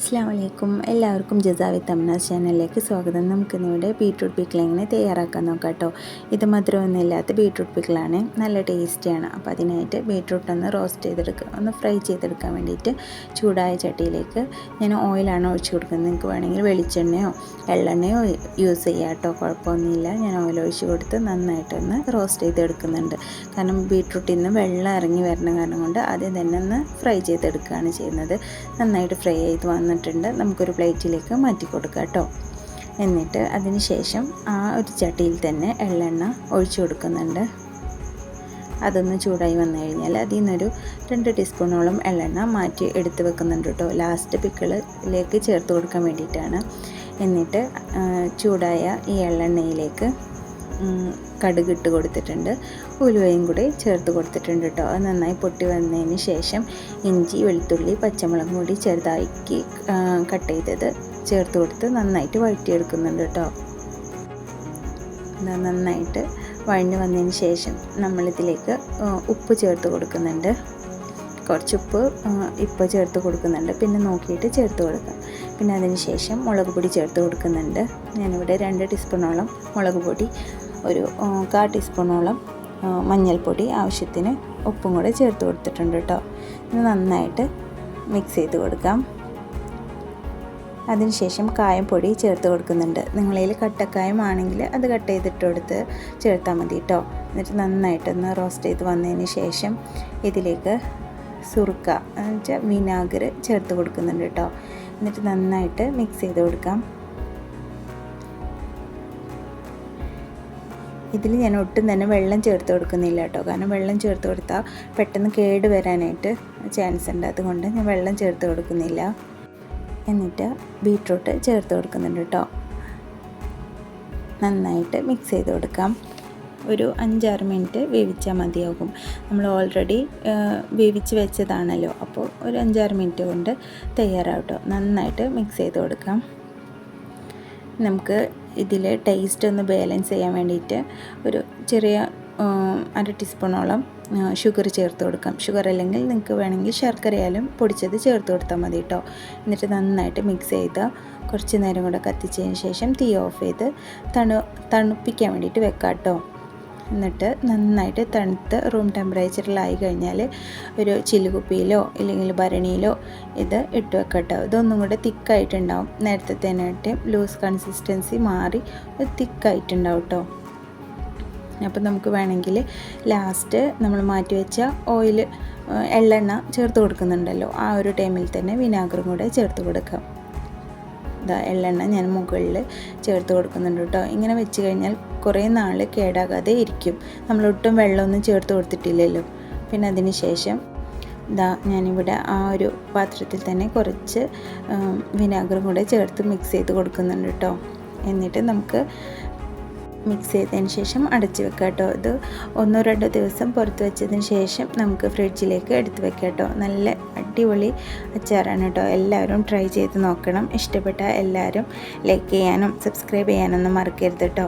അസ്സലാമു അലൈക്കും. എല്ലാവർക്കും ജസാവി തമ്നാസ് ചാനലിലേക്ക് സ്വാഗതം. നമുക്കിന്നിവിടെ ബീട്രൂട്ട് പിക്കിൾ എങ്ങനെ തയ്യാറാക്കാൻ നോക്കാം കേട്ടോ. ഇത് മധുരമൊന്നും ഇല്ലാത്ത ബീട്രൂട്ട് പിക്കിളാണ്, നല്ല ടേസ്റ്റിയാണ്. അപ്പോൾ അതിനായിട്ട് ബീട്രൂട്ട് ഒന്ന് റോസ്റ്റ് ചെയ്തെടുക്കുക, ഒന്ന് ഫ്രൈ ചെയ്തെടുക്കാൻ വേണ്ടിയിട്ട് ചൂടായ ചട്ടിയിലേക്ക് ഞാൻ ഓയിലാണ് ഒഴിച്ച് കൊടുക്കുന്നത്. നിങ്ങൾക്ക് വേണമെങ്കിൽ വെളിച്ചെണ്ണയോ എള്ളെണ്ണയോ യൂസ് ചെയ്യാം കേട്ടോ, കുഴപ്പമൊന്നുമില്ല. ഞാൻ ഓയിൽ ഒഴിച്ച് കൊടുത്ത് നന്നായിട്ടൊന്ന് റോസ്റ്റ് ചെയ്തെടുക്കുന്നുണ്ട്. കാരണം ബീട്രൂട്ടിൽ നിന്ന് വെള്ളം ഇറങ്ങി വരുന്ന കാരണം കൊണ്ട് ആദ്യം തന്നെ ഒന്ന് ഫ്രൈ ചെയ്തെടുക്കുകയാണ് ചെയ്യുന്നത്. നന്നായിട്ട് ഫ്രൈ ചെയ്ത് വന്നിട്ടുണ്ട്. നമുക്കൊരു പ്ലേറ്റിലേക്ക് മാറ്റി കൊടുക്കാം കേട്ടോ. എന്നിട്ട് അതിന് ശേഷം ആ ഒരു ചട്ടിയിൽ തന്നെ എള്ളെണ്ണ ഒഴിച്ചു കൊടുക്കുന്നുണ്ട്. അതൊന്ന് ചൂടായി വന്നു കഴിഞ്ഞാൽ അതിൽ നിന്നൊരു 2 ടീസ്പൂണോളം എള്ളെണ്ണ മാറ്റി എടുത്ത് വെക്കുന്നുണ്ട് കേട്ടോ, ലാസ്റ്റ് പിക്കിളിലേക്ക് ചേർത്ത് കൊടുക്കാൻ വേണ്ടിയിട്ടാണ്. എന്നിട്ട് ചൂടായ ഈ എള്ളെണ്ണയിലേക്ക് കടുക് ഇട്ട് കൊടുത്തിട്ടുണ്ട്, ഉലുവയും കൂടി ചേർത്ത് കൊടുത്തിട്ടുണ്ട് കേട്ടോ. അത് നന്നായി പൊട്ടി വന്നതിന് ശേഷം ഇഞ്ചി, വെളുത്തുള്ളി, പച്ചമുളക് കൂടി ചെറുതാക്കി കട്ട് ചെയ്തത് ചേർത്ത് കൊടുത്ത് നന്നായിട്ട് വഴറ്റിയെടുക്കുന്നുണ്ട് കേട്ടോ. നന്നായിട്ട് വഴഞ്ഞ് വന്നതിന് ശേഷം നമ്മളിതിലേക്ക് ഉപ്പ് ചേർത്ത് കൊടുക്കുന്നുണ്ട്. കുറച്ച് ഉപ്പ് ഇപ്പോൾ ചേർത്ത് കൊടുക്കുന്നുണ്ട്, പിന്നെ നോക്കിയിട്ട് ചേർത്ത് കൊടുക്കാം. പിന്നെ അതിന് ശേഷം മുളക് പൊടി ചേർത്ത് കൊടുക്കുന്നുണ്ട്. ഞാനിവിടെ 2 ടീസ്പൂണോളം മുളക് പൊടി, ഒരു 1/4 ടീസ്പൂണോളം മഞ്ഞൾപ്പൊടി, ആവശ്യത്തിന് ഉപ്പും കൂടെ ചേർത്ത് കൊടുത്തിട്ടുണ്ട് കേട്ടോ. ഇത് നന്നായിട്ട് മിക്സ് ചെയ്ത് കൊടുക്കാം. അതിനുശേഷം കായംപൊടി ചേർത്ത് കൊടുക്കുന്നുണ്ട്. നിങ്ങളതിൽ കട്ടക്കായം ആണെങ്കിൽ അത് കട്ട് ചെയ്തിട്ട് കൊടുത്ത് ചേർത്താൽ മതി കേട്ടോ. എന്നിട്ട് നന്നായിട്ടൊന്ന് റോസ്റ്റ് ചെയ്ത് വന്നതിന് ശേഷം ഇതിലേക്ക് സുറുക്ക എന്നുവെച്ചാൽ വിനാഗിർ ചേർത്ത് കൊടുക്കുന്നുണ്ട് കേട്ടോ. എന്നിട്ട് നന്നായിട്ട് മിക്സ് ചെയ്ത് കൊടുക്കാം. ഇതിൽ ഞാൻ ഒട്ടും തന്നെ വെള്ളം ചേർത്ത് കൊടുക്കുന്നില്ല കേട്ടോ, കാരണം വെള്ളം ചേർത്ത് കൊടുത്താൽ പെട്ടെന്ന് കേട് വരാനായിട്ട് ചാൻസ് ഉണ്ട്. അതുകൊണ്ട് ഞാൻ വെള്ളം ചേർത്ത് കൊടുക്കുന്നില്ല. എന്നിട്ട് ബീട്രൂട്ട് ചേർത്ത് കൊടുക്കുന്നുണ്ട് കേട്ടോ. നന്നായിട്ട് മിക്സ് ചെയ്ത് കൊടുക്കാം. ഒരു 5-6 മിനിറ്റ് വേവിച്ചാൽ മതിയാകും. നമ്മൾ ഓൾറെഡി വേവിച്ച് വെച്ചതാണല്ലോ, അപ്പോൾ ഒരു 5-6 മിനിറ്റ് കൊണ്ട് തയ്യാറാവട്ടോ. നന്നായിട്ട് മിക്സ് ചെയ്ത് കൊടുക്കാം. നമുക്ക് ഇതിൽ ടേസ്റ്റ് ഒന്ന് ബാലൻസ് ചെയ്യാൻ വേണ്ടിയിട്ട് ഒരു ചെറിയ 1/2 ടീസ്പൂണോളം ഷുഗർ ചേർത്ത് കൊടുക്കാം. ഷുഗർ അല്ലെങ്കിൽ നിങ്ങൾക്ക് വേണമെങ്കിൽ ശർക്കരയാലും പൊടിച്ചത് ചേർത്ത് കൊടുത്താൽ മതി കേട്ടോ. എന്നിട്ട് നന്നായിട്ട് മിക്സ് ചെയ്ത് കുറച്ച് നേരം കൂടെ കത്തിച്ചതിന് ശേഷം തീ ഓഫ് ചെയ്ത് തണുപ്പിക്കാൻ വേണ്ടിയിട്ട് വെക്കാം കേട്ടോ. എന്നിട്ട് നന്നായിട്ട് തണുത്ത് റൂം ടെമ്പറേച്ചറിലായി കഴിഞ്ഞാൽ ഒരു ചില്ലുകുപ്പിയിലോ ഇല്ലെങ്കിൽ ഭരണിയിലോ ഇത് ഇട്ട് വെക്കട്ടോ. ഇതൊന്നും കൂടെ തിക്കായിട്ടുണ്ടാവും, നേരത്തെ തന്നെ ലൂസ് കൺസിസ്റ്റൻസി മാറി തിക്കായിട്ടുണ്ടാവും കേട്ടോ. അപ്പോൾ നമുക്ക് വേണമെങ്കിൽ ലാസ്റ്റ് നമ്മൾ മാറ്റി വെച്ച ഓയിൽ എള്ളെണ്ണ ചേർത്ത് കൊടുക്കുന്നുണ്ടല്ലോ, ആ ഒരു ടൈമിൽ തന്നെ വിനാഗിറും കൂടെ ചേർത്ത് കൊടുക്കാം. എള്ളെണ്ണ ഞാൻ മുകളിൽ ചേർത്ത് കൊടുക്കുന്നുണ്ട് കേട്ടോ. ഇങ്ങനെ വെച്ച് കഴിഞ്ഞാൽ കുറേ നാൾ കേടാകാതെ ഇരിക്കും. നമ്മളൊട്ടും വെള്ളമൊന്നും ചേർത്ത് കൊടുത്തിട്ടില്ലല്ലോ. പിന്നെ അതിന് ശേഷം ഞാനിവിടെ ആ ഒരു പാത്രത്തിൽ തന്നെ കുറച്ച് വിനാഗിറും കൂടെ ചേർത്ത് മിക്സ് ചെയ്ത് കൊടുക്കുന്നുണ്ട് കേട്ടോ. എന്നിട്ട് നമുക്ക് മിക്സ് ചെയ്തതിന് ശേഷം അടച്ച് വെക്കാം കേട്ടോ. ഇത് 1-2 ദിവസം പുറത്ത് വെച്ചതിന് ശേഷം നമുക്ക് ഫ്രിഡ്ജിലേക്ക് എടുത്ത് വെക്കാം കേട്ടോ. നല്ല അടിപൊളി അച്ചാറാണ് കേട്ടോ. എല്ലാവരും ട്രൈ ചെയ്ത് നോക്കണം. ഇഷ്ടപ്പെട്ട എല്ലാവരും ലൈക്ക് ചെയ്യാനും സബ്സ്ക്രൈബ് ചെയ്യാനൊന്നും മറക്കരുത് കേട്ടോ.